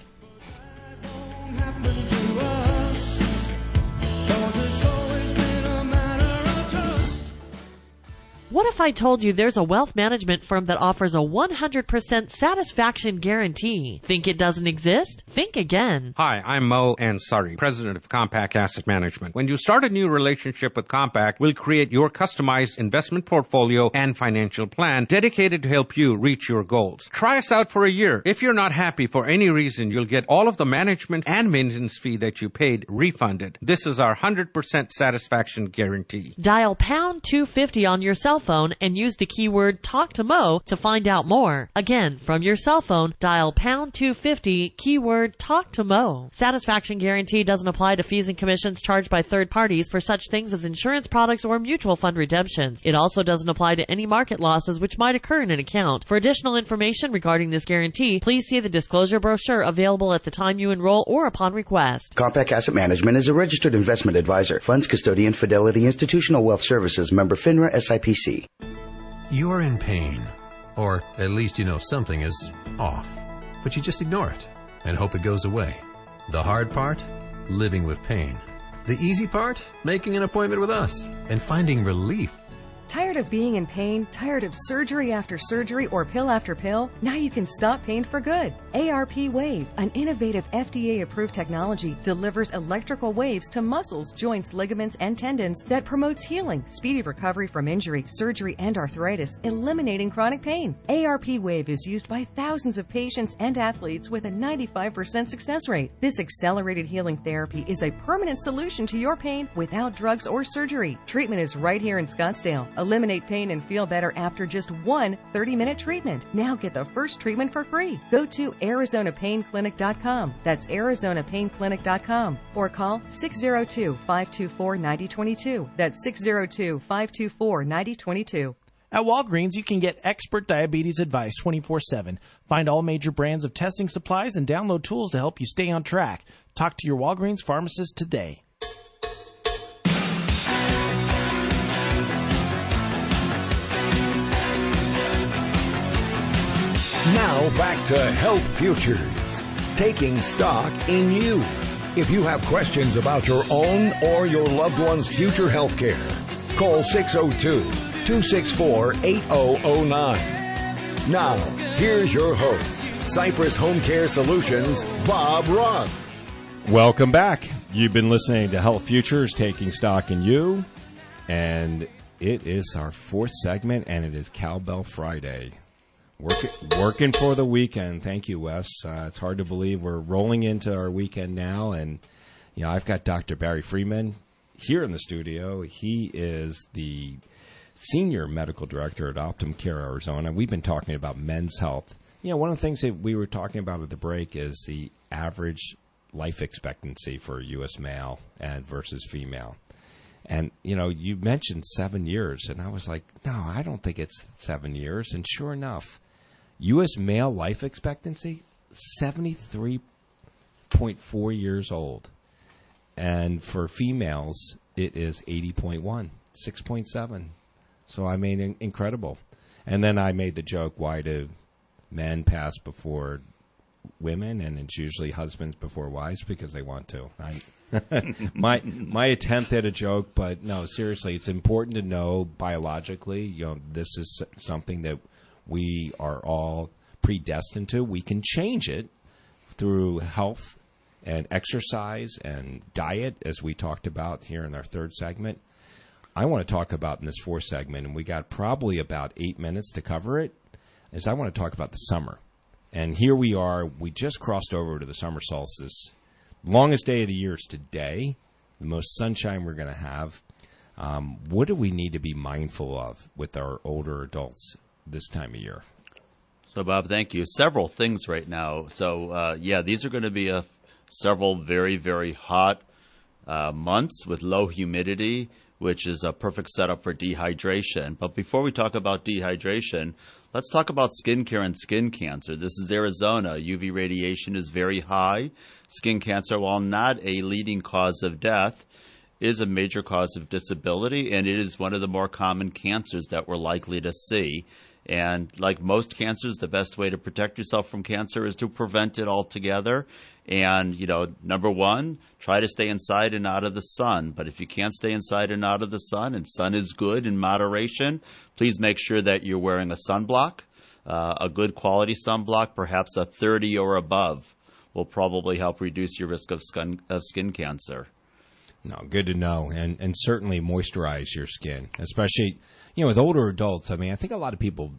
[SPEAKER 18] What if I told you there's a wealth management firm that offers a 100% satisfaction guarantee? Think it doesn't exist? Think again.
[SPEAKER 19] Hi, I'm Mo Ansari, president of Compact Asset Management. When you start a new relationship with Compact, we'll create your customized investment portfolio and financial plan dedicated to help you reach your goals. Try us out for a year. If you're not happy for any reason, you'll get all of the management and maintenance fee that you paid refunded. This is our 100% satisfaction guarantee.
[SPEAKER 18] Dial pound 250 on your cell phone and use the keyword Talk to Mo to find out more. Again, from your cell phone, dial pound 250, keyword Talk to Mo. Satisfaction guarantee doesn't apply to fees and commissions charged by third parties for such things as insurance products or mutual fund redemptions. It also doesn't apply to any market losses which might occur in an account. For additional information regarding this guarantee, please see the disclosure brochure available at the time you enroll or upon request.
[SPEAKER 20] Compact Asset Management is a registered investment advisor. Funds custodian, Fidelity Institutional Wealth Services, member FINRA SIPC.
[SPEAKER 21] You're in pain, or at least you know something is off, but you just ignore it and hope it goes away. The hard part? Living with pain. The easy part? Making an appointment with us and finding relief.
[SPEAKER 22] Tired of being in pain? Tired of surgery after surgery or pill after pill? Now you can stop pain for good. ARP Wave, an innovative FDA-approved technology, delivers electrical waves to muscles, joints, ligaments, and tendons that promotes healing, speedy recovery from injury, surgery, and arthritis, eliminating chronic pain. ARP Wave is used by thousands of patients and athletes with a 95% success rate. This accelerated healing therapy is a permanent solution to your pain without drugs or surgery. Treatment is right here in Scottsdale. Eliminate pain and feel better after just one 30-minute treatment. Now get the first treatment for free. Go to ArizonaPainClinic.com. That's ArizonaPainClinic.com. Or call 602-524-9022. That's 602-524-9022.
[SPEAKER 7] At Walgreens, you can get expert diabetes advice 24/7. Find all major brands of testing supplies and download tools to help you stay on track. Talk to your Walgreens pharmacist today.
[SPEAKER 2] Now back to Health Futures, taking stock in you. If you have questions about your own or your loved one's future health care, call 602-264-8009. Now, here's your host, Cypress HomeCare Solutions, Bob Roth.
[SPEAKER 3] Welcome back. You've been listening to Health Futures, Taking Stock in You, and it is our 4th segment, and it is Cowbell Friday. Working for the weekend. Thank you, Wes. It's hard to believe we're rolling into our weekend now, and I've got Dr. Barry Freeman here in the studio. He is the Senior Medical Director at HomeCare, Arizona. We've been talking about men's health. One of the things that we were talking about at the break is the average life expectancy for a U.S. male and versus female. And, you mentioned 7 years, and I was like, no, I don't think it's 7 years. And sure enough, U.S. male life expectancy, 73.4 years old. And for females, it is 80.1, 6.7. So, I mean, incredible. And then I made the joke, why do men pass before women? And it's usually husbands before wives because they want to. My attempt at a joke, but no, seriously, it's important to know biologically, this is something that we are all predestined to. We can change it through health and exercise and diet, as we talked about here in our 3rd segment. I want to talk about in this 4th segment, and we got probably about 8 minutes to cover it, is I want to talk about the summer. And here we are. We just crossed over to the summer solstice. Longest day of the year is today, the most sunshine we're going to have. What do we need to be mindful of with our older adults this time of year?
[SPEAKER 4] So, Bob, thank you. Several things right now. So, these are going to be several very, very hot months with low humidity, which is a perfect setup for dehydration. But before we talk about dehydration, let's talk about skin care and skin cancer. This is Arizona. UV radiation is very high. Skin cancer, while not a leading cause of death, is a major cause of disability, and it is one of the more common cancers that we're likely to see. And like most cancers, the best way to protect yourself from cancer is to prevent it altogether. And, number one, try to stay inside and out of the sun. But if you can't stay inside and out of the sun, and sun is good in moderation, please make sure that you're wearing a sunblock, a good quality sunblock, perhaps a 30 or above, will probably help reduce your risk of skin cancer.
[SPEAKER 3] No, good to know, and certainly moisturize your skin, especially with older adults. I mean, I think a lot of people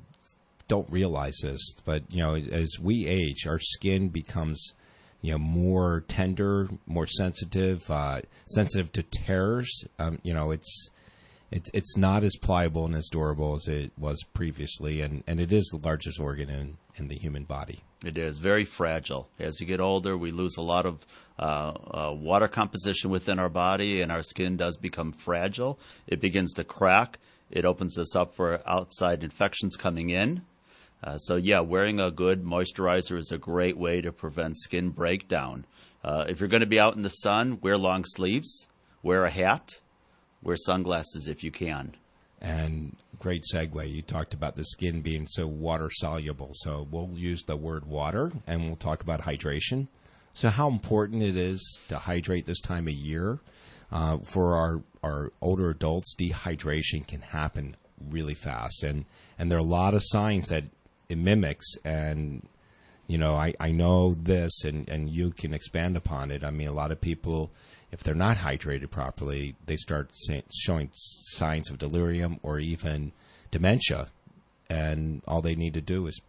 [SPEAKER 3] don't realize this, but as we age, our skin becomes more tender, more sensitive, sensitive to tears. It's not as pliable and as durable as it was previously, and it is the largest organ in the human body.
[SPEAKER 4] It is very fragile. As you get older, we lose a lot of water composition within our body, and our skin does become fragile. It begins to crack. It opens us up for outside infections coming in. Wearing a good moisturizer is a great way to prevent skin breakdown. If you're going to be out in the sun, wear long sleeves, wear a hat, wear sunglasses if you can.
[SPEAKER 3] And great segue. You talked about the skin being so water soluble. So we'll use the word water, and we'll talk about hydration. So how important it is to hydrate this time of year. For our older adults, dehydration can happen really fast. And there are a lot of signs that it mimics. And, I know this, and you can expand upon it. I mean, a lot of people, if they're not hydrated properly, they start showing signs of delirium or even dementia. And all they need to do is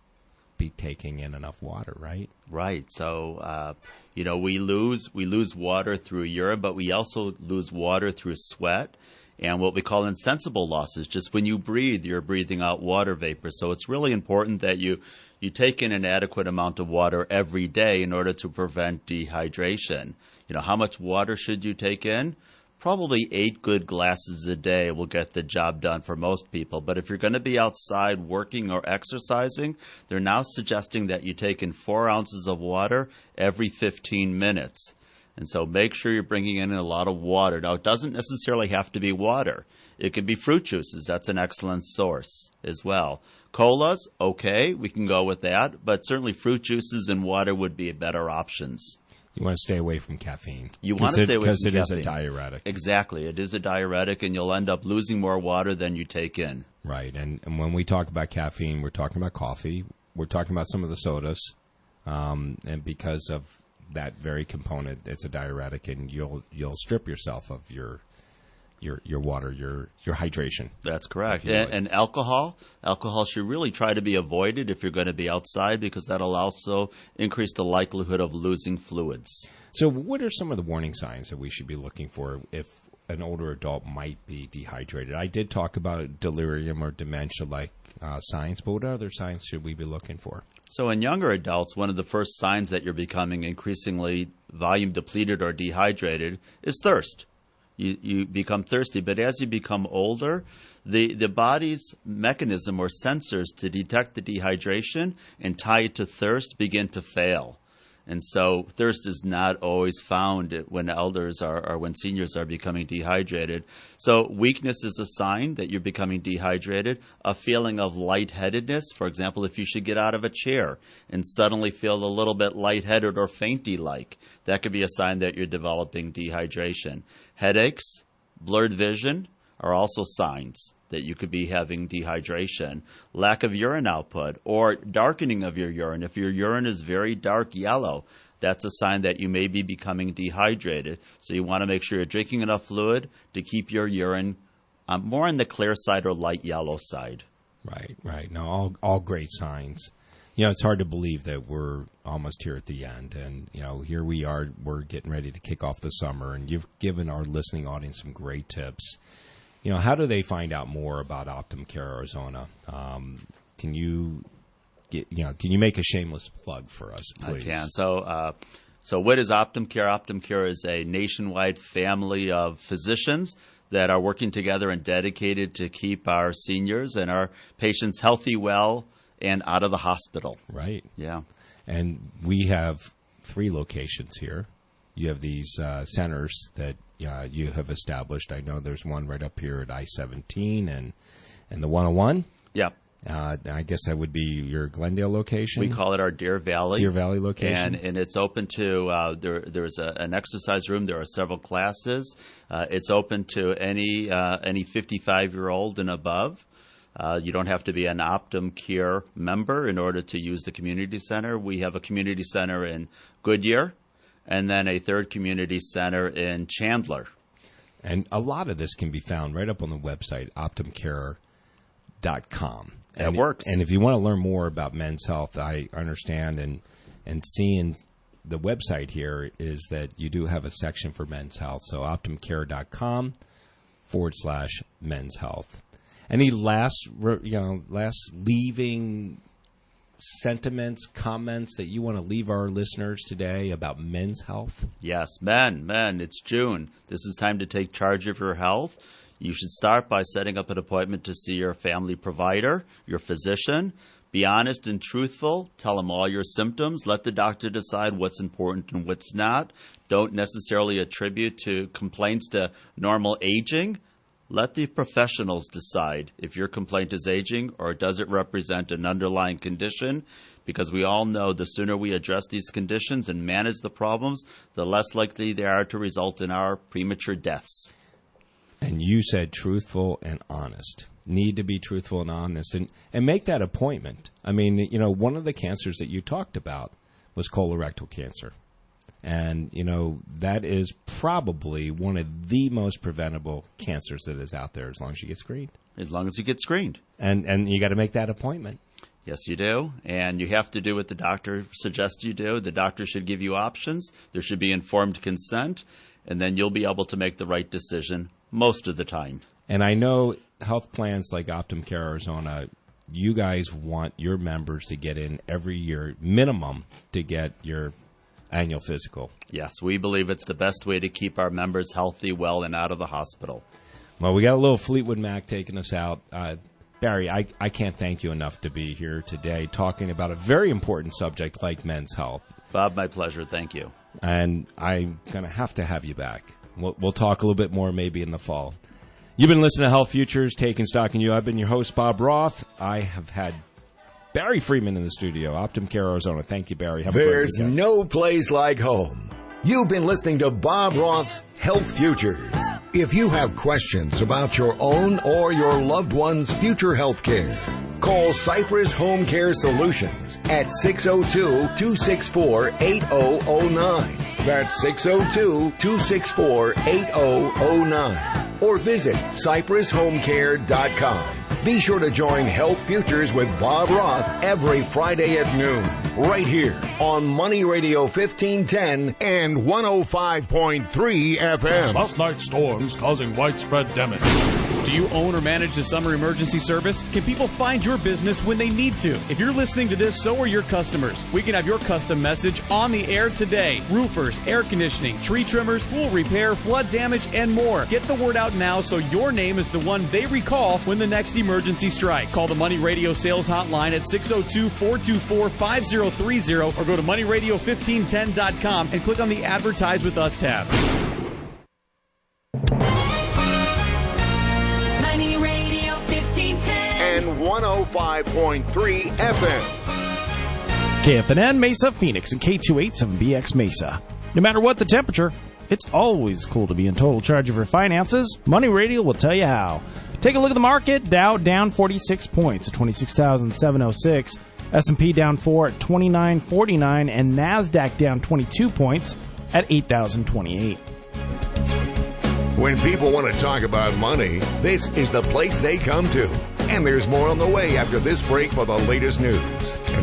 [SPEAKER 3] be taking in enough water, right?
[SPEAKER 4] Right. So, we lose water through urine, but we also lose water through sweat and what we call insensible losses. Just when you breathe, you're breathing out water vapor. So it's really important that you take in an adequate amount of water every day in order to prevent dehydration. How much water should you take in? Probably 8 good glasses a day will get the job done for most people. But if you're going to be outside working or exercising, they're now suggesting that you take in 4 ounces of water every 15 minutes. And so make sure you're bringing in a lot of water. Now, it doesn't necessarily have to be water. It could be fruit juices. That's an excellent source as well. Colas, okay, we can go with that. But certainly fruit juices and water would be better options.
[SPEAKER 3] You want to stay away from caffeine.
[SPEAKER 4] You want to stay away from caffeine.
[SPEAKER 3] Because it is a diuretic.
[SPEAKER 4] Exactly. It is a diuretic, and you'll end up losing more water than you take in.
[SPEAKER 3] Right. And when we talk about caffeine, we're talking about coffee. We're talking about some of the sodas. And because of that very component, it's a diuretic, and you'll strip yourself of your water, your hydration.
[SPEAKER 4] That's correct. And alcohol should really try to be avoided if you're going to be outside, because that'll also increase the likelihood of losing fluids.
[SPEAKER 3] So what are some of the warning signs that we should be looking for if an older adult might be dehydrated? I did talk about delirium or dementia-like signs, but what other signs should we be looking for?
[SPEAKER 4] So in younger adults, one of the first signs that you're becoming increasingly volume depleted or dehydrated is thirst. You become thirsty, but as you become older, the body's mechanism or sensors to detect the dehydration and tie it to thirst begin to fail. And so thirst is not always found when elders or when seniors are becoming dehydrated. So weakness is a sign that you're becoming dehydrated. A feeling of lightheadedness, for example, if you should get out of a chair and suddenly feel a little bit lightheaded or fainty-like, that could be a sign that you're developing dehydration. Headaches, blurred vision are also signs that you could be having dehydration. Lack of urine output or darkening of your urine. If your urine is very dark yellow, that's a sign that you may be becoming dehydrated. So you want to make sure you're drinking enough fluid to keep your urine more on the clear side or light yellow side.
[SPEAKER 3] Right. No, all great signs. It's hard to believe that we're almost here at the end. And, here we are. We're getting ready to kick off the summer. And you've given our listening audience some great tips. How do they find out more about HomeCare Arizona? Can you make a shameless plug for us, please?
[SPEAKER 4] I can. So what is OptumCare? OptumCare is a nationwide family of physicians that are working together and dedicated to keep our seniors and our patients healthy, well, and out of the hospital.
[SPEAKER 3] Right.
[SPEAKER 4] Yeah.
[SPEAKER 3] And we have 3 locations here. You have these centers that you have established. I know there's one right up here at I-17 and the 101.
[SPEAKER 4] Yeah.
[SPEAKER 3] I guess that would be your Glendale location.
[SPEAKER 4] We call it our Deer Valley
[SPEAKER 3] location,
[SPEAKER 4] and it's open to there's an exercise room. There are several classes. It's open to any 55-year-old and above. You don't have to be an OptumCare member in order to use the community center. We have a community center in Goodyear, and then a third community center in Chandler.
[SPEAKER 3] And a lot of this can be found right up on the website, OptumCare.com.
[SPEAKER 4] It works.
[SPEAKER 3] And if you want to learn more about men's health, I understand, and seeing the website here is that you do have a section for men's health. So OptumCare.com/men's health. Any last leaving sentiments, comments that you want to leave our listeners today about men's health?
[SPEAKER 4] Yes, men, it's June. This is time to take charge of your health. You should start by setting up an appointment to see your family provider, your physician. Be honest and truthful. Tell them all your symptoms. Let the doctor decide what's important and what's not. Don't necessarily attribute to complaints to normal aging. Let the professionals decide if your complaint is aging or does it represent an underlying condition, because we all know the sooner we address these conditions and manage the problems, the less likely they are to result in our premature deaths.
[SPEAKER 3] And you said truthful and honest. Need to be truthful and honest and make that appointment. I mean, one of the cancers that you talked about was colorectal cancer. And, that is probably one of the most preventable cancers that is out there as long as you get screened.
[SPEAKER 4] As long as you get screened.
[SPEAKER 3] And you got to make that appointment.
[SPEAKER 4] Yes, you do. And you have to do what the doctor suggests you do. The doctor should give you options. There should be informed consent. And then you'll be able to make the right decision most of the time.
[SPEAKER 3] And I know health plans like OptumCare Arizona, you guys want your members to get in every year minimum to get your annual physical.
[SPEAKER 4] Yes, we believe it's the best way to keep our members healthy, well, and out of the hospital.
[SPEAKER 3] Well, we got a little Fleetwood Mac taking us out. Barry, I can't thank you enough to be here today talking about a very important subject like men's health.
[SPEAKER 4] Bob, my pleasure. Thank you.
[SPEAKER 3] And I'm going to have you back. We'll talk a little bit more maybe in the fall. You've been listening to Health Futures, Taking Stock in You. I've been your host, Bob Roth. I have had Barry Freeman in the studio, OptumCare Arizona. Thank you, Barry. Have a great
[SPEAKER 2] There's
[SPEAKER 3] weekend.
[SPEAKER 2] no place like home. You've been listening to Bob Roth's Health Futures. If you have questions about your own or your loved one's future health care, call Cypress HomeCare Solutions at 602-264-8009. That's 602-264-8009. Or visit CypressHomeCare.com. Be sure to join Health Futures with Bob Roth every Friday at noon, right here on Money Radio 1510 and 105.3 FM.
[SPEAKER 1] Last night's storms causing widespread damage.
[SPEAKER 12] Do you own or manage the summer emergency service? Can people find your business when they need to? If you're listening to this, so are your customers. We can have your custom message on the air today. Roofers, air conditioning, tree trimmers, pool repair, flood damage, and more. Get the word out now so your name is the one they recall when the next emergency strikes. Call the Money Radio sales hotline at 602-424-5030 or go to moneyradio1510.com and click on the Advertise with Us tab.
[SPEAKER 2] Money Radio 1510 and 105.3 FM.
[SPEAKER 7] KFNN Mesa, Phoenix, and K287BX Mesa. No matter what the temperature, it's always cool to be in total charge of your finances. Money Radio will tell you how. Take a look at the market. Dow down 46 points at 26,706. S&P down 4 at 2949. And NASDAQ down 22 points at 8,028.
[SPEAKER 2] When people want to talk about money, this is the place they come to. And there's more on the way after this break for the latest news. And